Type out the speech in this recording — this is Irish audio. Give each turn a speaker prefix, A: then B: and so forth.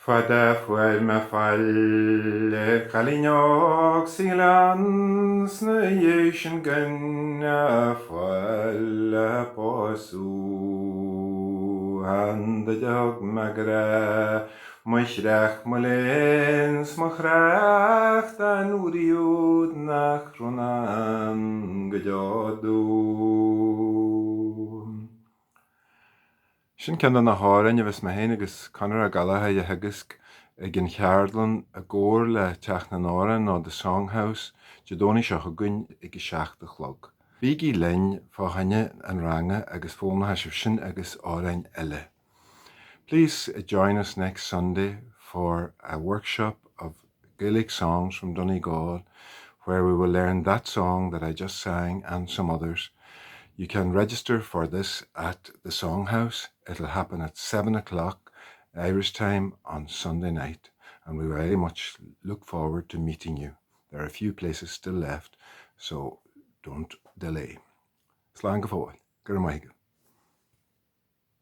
A: Fada fuel me falle Kalinok silans na yeshin ganna falle posu handa jog magra Mashrach malens machrach dan uriud nachronan gejadu Sin ceanna na háireann a bheits me héana agus conar a galathe a thugasc ag an cheardlan a ggóir le teach na náran nó the Songhouse Jadóní seo go gcuin ag i 7:00. Bhí í linn fáhanne an range agus fónathe sin agus árainn eile. Please join us next Sunday for a workshop of Gaelic songs from Donegal where we will learn that song that I just sang and some others. You can register for this at the Songhouse. It'll happen at 7:00 Irish time on Sunday night, and we very much look forward to meeting you. There are a few places still left, so don't delay. Slán go fóill, gur maithfidh.